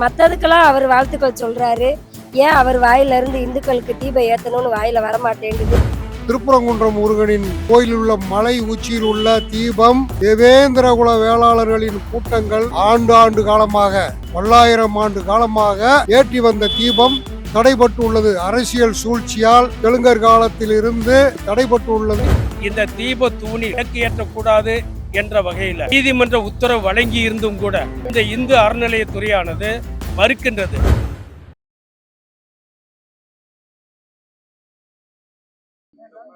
மற்றதுக்கெல்லாம் அவர் வாழ்த்துக்கள் சொல்கிறாரு. ஏன் அவர் வாயிலிருந்து இந்துக்களுக்கு தீபம் ஏற்றணும்னு வாயில் வரமாட்டேங்குது. திருப்பரங்குன்றம் முருகனின் கோயிலில் உள்ள மலை உச்சியில் உள்ள தீபம் தேவேந்திரகுல வேளாளர்களின் கூட்டங்கள் ஆண்டு காலமாக 1000 ஆண்டு காலமாக ஏற்றி வந்த தீபம் தடைபட்டு உள்ளது. அரசியல் சூழ்ச்சியால் தெலுங்கர் காலத்தில் இருந்து தடைபட்டு உள்ளது. இந்த தீப தூணி விளக்கு ஏற்றக்கூடாது என்ற வகையில் நீதிமன்ற உத்தரவு வழங்கி இருந்தும் கூட இந்த இந்து அறநிலையத்துறையானது மறுக்கின்றது.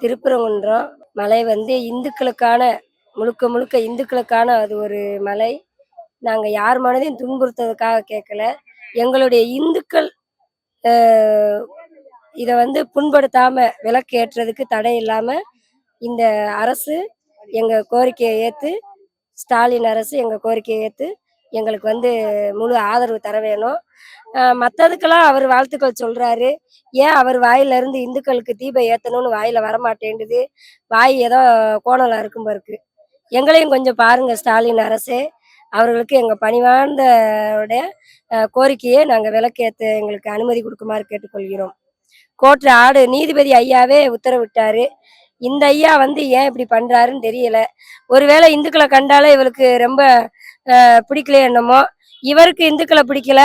திருப்பரங்குன்றம் மலை இந்துக்களுக்கான முழுக்க இந்துக்களுக்கான அது ஒரு மலை. நாங்கள் யார் மனதையும் துன்புறுத்துறதுக்காக கேட்கல. எங்களுடைய இந்துக்கள் இதை புண்படுத்தாமல் விளக்கு ஏற்றுறதுக்கு தடை இல்லாமல் இந்த அரசு எங்கள் கோரிக்கையை ஏற்று, ஸ்டாலின் அரசு எங்கள் கோரிக்கையை ஏற்று எங்களுக்கு முழு ஆதரவு தர வேணும். மற்றதுக்கெல்லாம் அவர் வாழ்த்துக்கள் சொல்கிறாரு. ஏன் அவர் வாயிலிருந்து இந்துக்களுக்கு தீபம் ஏற்றணும்னு வாயில் வரமாட்டேங்குது. வாய் ஏதோ கோணலாக இருக்கும் இருக்கு. எங்களையும் கொஞ்சம் பாருங்கள் ஸ்டாலின் அரசே. அவர்களுக்கு எங்கள் பணிவார்ந்த கோரிக்கையை நாங்கள் விளக்கேற்ற எங்களுக்கு அனுமதி கொடுக்குமாறு கேட்டுக்கொள்கிறோம். கோர்ட்டில் நீதிபதி ஐயாவே உத்தரவிட்டார். இந்த ஐயா ஏன் இப்படி பண்ணுறாருன்னு தெரியல. ஒருவேளை இந்துக்களை கண்டாலே இவருக்கு ரொம்ப பிடிக்கல என்னமோ. இவருக்கு இந்துக்களை பிடிக்கல.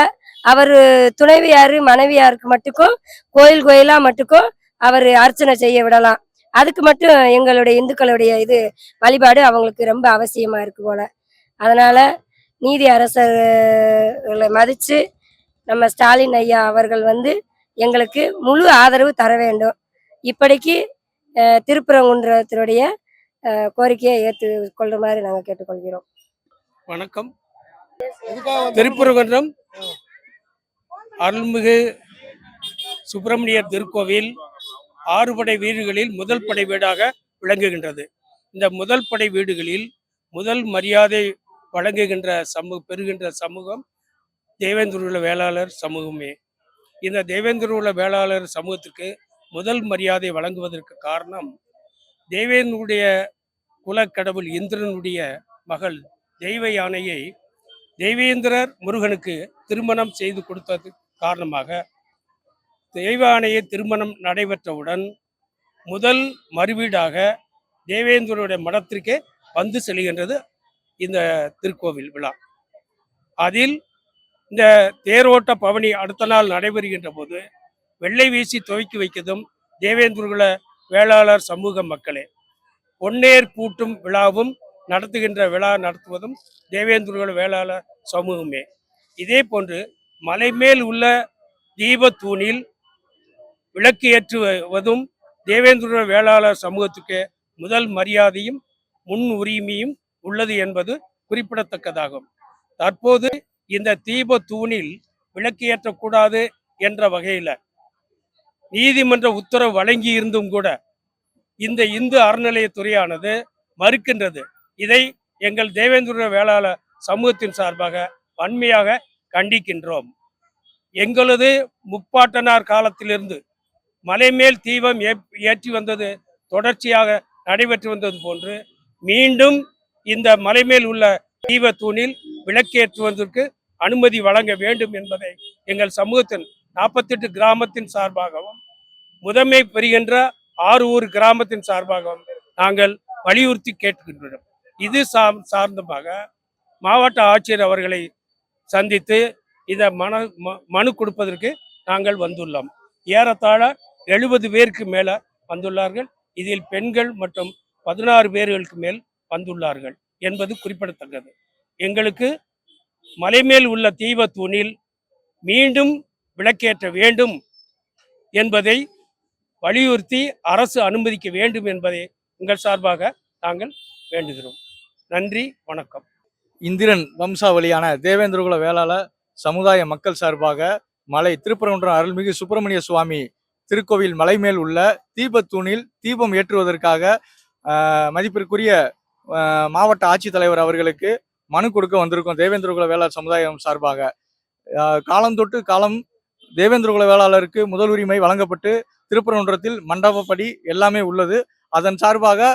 அவர் துணைவியார் மனைவியாருக்கு மட்டுக்கும் கோயிலாக மட்டுக்கும் அவர் அர்ச்சனை செய்ய விடலாம். அதுக்கு மட்டும் எங்களுடைய இந்துக்களுடைய வழிபாடு அவங்களுக்கு ரொம்ப அவசியமாக இருக்கு போல. அதனால் நீதி அரசர்களை மதித்து நம்ம ஸ்டாலின் ஐயா அவர்கள் எங்களுக்கு முழு ஆதரவு தர வேண்டும். இப்படிக்கு திருப்பரங்குன்றத்தினுடைய கோரிக்கையை ஏற்றுக்கொள்ளுமாறு நாங்கள் கேட்டுக்கொள்கிறோம். வணக்கம். திருப்பரங்குன்றம் அருள்மிகு சுப்பிரமணியர் திருக்கோவில் 6 படை வீடுகளில் முதல் படை வீடாக விளங்குகின்றது. இந்த முதல் படை வீடுகளில் முதல் மரியாதை வழங்குகின்ற பெறுகின்ற சமூகம் தேவேந்திரகுல வேளாளர் சமூகமே. இந்த தேவேந்திரகுல வேளாளர் சமூகத்துக்கு முதல் மரியாதை வழங்குவதற்கு காரணம், தேவேந்திரனுடைய குலக்கடவுள் இந்திரனுடைய மகள் தெய்வ யானையை தேவேந்திரர் முருகனுக்கு திருமணம் செய்து கொடுத்தது காரணமாக தெய்வ யானையை திருமணம் நடைபெற்றவுடன் முதல் மறுவீடாக தேவேந்திரனுடைய மடத்திற்கே செல்கின்றது இந்த திருக்கோவில் விழா. அதில் இந்த தேரோட்ட பவனி அடுத்த நாள் நடைபெறுகின்ற போது வெள்ளை வீசி துவக்கி வைக்கதும் தேவேந்திரகுல வேளாளர் சமூக மக்களே. பொன்னேர் பூட்டும் விழாவும் நடத்துவதும் தேவேந்திரகுல வேளாளர் சமூகமே. இதே போன்று மலை மேல் உள்ள தீபத்தூணில் விளக்கு ஏற்றுவதும் தேவேந்திரகுல வேளாளர் சமூகத்துக்கு முதல் மரியாதையும் முன் உரிமையும் உள்ளது என்பது குறிப்பிடத்தக்கதாகும். தற்போது இந்த தீப தூணில் விளக்கு ஏற்றக்கூடாது என்ற வகையில் நீதிமன்ற உத்தரவு வழங்கி இருந்தும் கூட இந்த இந்து அறநிலையத்துறையானது மறுக்கின்றது. இதை எங்கள் தேவேந்திர வேளாளர் சமூகத்தின் சார்பாக வன்மையாக கண்டிக்கின்றோம். எங்களது முப்பாட்டனார் காலத்திலிருந்து மலை மேல் தீபம் ஏற்றி வந்தது தொடர்ச்சியாக நடைபெற்று வந்தது போன்று மீண்டும் இந்த மலை மேல் உள்ள தீப தூணில் விளக்கேற்றுவதற்கு அனுமதி வழங்க வேண்டும் என்பதை எங்கள் சமூகத்தின் 48 கிராமத்தின் சார்பாகவும் முதன்மை பெறுகின்ற 6 ஊர் கிராமத்தின் சார்பாகவும் நாங்கள் வலியுறுத்தி கேட்கின்றோம். இது சார்ந்தமாக மாவட்ட ஆட்சியர் அவர்களை சந்தித்து இதை மனு கொடுப்பதற்கு நாங்கள் வந்துள்ளோம். ஏறத்தாழ 70 பேருக்கு மேலே வந்துள்ளார்கள். இதில் பெண்கள் மற்றும் 16 பேர்களுக்கு மேல் வந்துள்ளார்கள் என்பது குறிப்பிடத்தக்கது. எங்களுக்கு மலைமேல் உள்ள தீப தூணில் மீண்டும் விளக்கேற்ற வேண்டும் என்பதை வலியுறுத்தி அரசு அனுமதிக்க வேண்டும் என்பதை உங்கள் சார்பாக நாங்கள் வேண்டுகிறோம். நன்றி, வணக்கம். இந்திரன் வம்சாவளியான தேவேந்திரகுல வேளாளர் சமுதாய மக்கள் சார்பாக திருப்பரங்குன்றம் அருள்மிகு சுப்பிரமணிய சுவாமி திருக்கோவில் மலை மேல் உள்ள தீபத்தூணில் தீபம் ஏற்றுவதற்காக மதிப்பிற்குரிய மாவட்ட ஆட்சித்தலைவர் அவர்களுக்கு மனு கொடுக்க வந்திருக்கோம். தேவேந்திரகுல வேளாளர் சமுதாயம் சார்பாக காலந்தொட்டு காலம் தேவேந்திரகுல வேளாளருக்கு முதல் உரிமை வழங்கப்பட்டு திருப்பரங்குன்றத்தில் மண்டபப்படி எல்லாமே உள்ளது. அதன் சார்பாக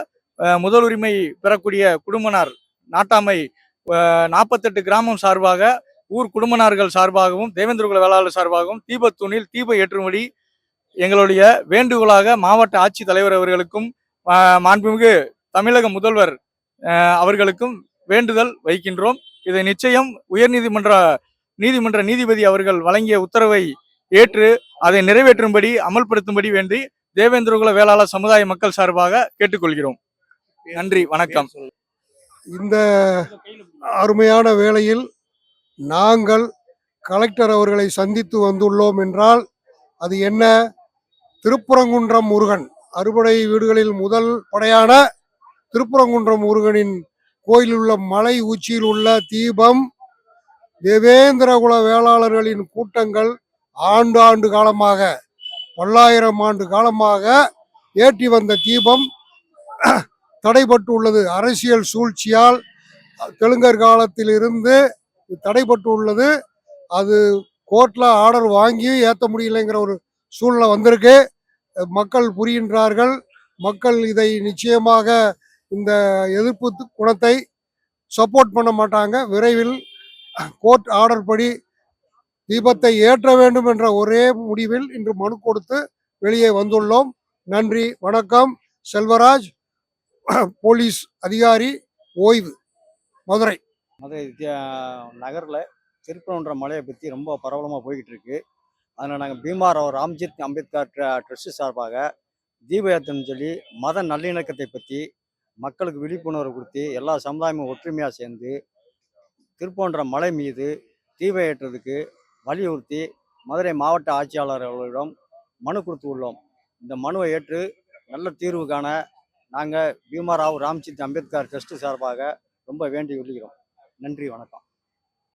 முதல் உரிமை பெறக்கூடிய குடும்பனார் நாட்டாமை 48 கிராமம் சார்பாக ஊர் குடும்பனார்கள் சார்பாகவும் தேவேந்திரகுல வேளாளர் சார்பாகவும் தீபத்தூணில் தீபம் ஏற்றும்படி எங்களுடைய வேண்டுகோளாக மாவட்ட ஆட்சித்தலைவர் அவர்களுக்கும் மாண்புமிகு தமிழக முதல்வர் அவர்களுக்கும் வேண்டுதல் வைக்கின்றோம். இதை நிச்சயம் நீதிமன்ற நீதிபதி அவர்கள் வழங்கிய உத்தரவை ஏற்று அதை நிறைவேற்றும்படி அமல்படுத்தும்படி வேண்டி தேவேந்திரகுல வேளாளர் சமுதாய மக்கள் சார்பாக கேட்டுக்கொள்கிறோம். நன்றி, வணக்கம். இந்த அருமையான வேளையில் நாங்கள் கலெக்டர் அவர்களை சந்தித்து வந்துள்ளோம் என்றால் அது என்ன, திருப்பரங்குன்றம் முருகன் அறுபடை வீடுகளில் முதல் படையான திருப்பரங்குன்றம் முருகனின் கோயிலில் உள்ள மலை உச்சியில் உள்ள தீபம் தேவேந்திரகுல வேளாளர்களின் கூட்டங்கள் ஆண்டு காலமாக பல்லாயிரம் ஆண்டு காலமாக ஏற்றி வந்த தீபம் தடைபட்டு உள்ளது. அரசியல் சூழ்ச்சியால் தெலுங்கர் காலத்தில் இருந்து தடைபட்டு உள்ளது. அது கோர்ட்ல ஆர்டர் வாங்கி ஏற்ற முடியலைங்கிற ஒரு சூழ்நிலை வந்திருக்கு. மக்கள் புரிகின்றார்கள். மக்கள் இதை நிச்சயமாக இந்த எதிர்ப்பு குணத்தை சப்போர்ட் பண்ண மாட்டாங்க. விரைவில் கோர்ட் ஆர்டர் படி தீபத்தை ஏற்ற வேண்டும் என்ற ஒரே முடிவில் இன்று மனு கொடுத்து வெளியே வந்துள்ளோம். நன்றி, வணக்கம். செல்வராஜ், போலீஸ் அதிகாரி, ஓய்வு, மதுரை. நகரில் திருப்பரங்குன்றம் மலையை பற்றி ரொம்ப பரவலமாக போய்கிட்டு இருக்கு. அதில் நாங்கள் பீமாராவ் ராம்ஜித் அம்பேத்கர் ட்ரஸ்ட் சார்பாக தீப ஏற்றம்னு சொல்லி மத நல்லிணக்கத்தை பற்றி மக்களுக்கு விழிப்புணர்வு கொடுத்து எல்லா சமுதாயமும் ஒற்றுமையாக சேர்ந்து திருப்பரங்குன்றம் மலை மீது தீப ஏற்றுறதுக்கு வலியுறுத்தி மதுரை மாவட்ட ஆட்சியாளர் அவர்களிடம் மனு கொடுத்து உள்ளோம். இந்த மனுவை ஏற்று நல்ல தீர்வு காண நாங்கள் பீமாராவ் ராம்ஜித் அம்பேத்கர் ட்ரஸ்ட் சார்பாக ரொம்ப வேண்டி கொள்கிறோம். நன்றி, வணக்கம்.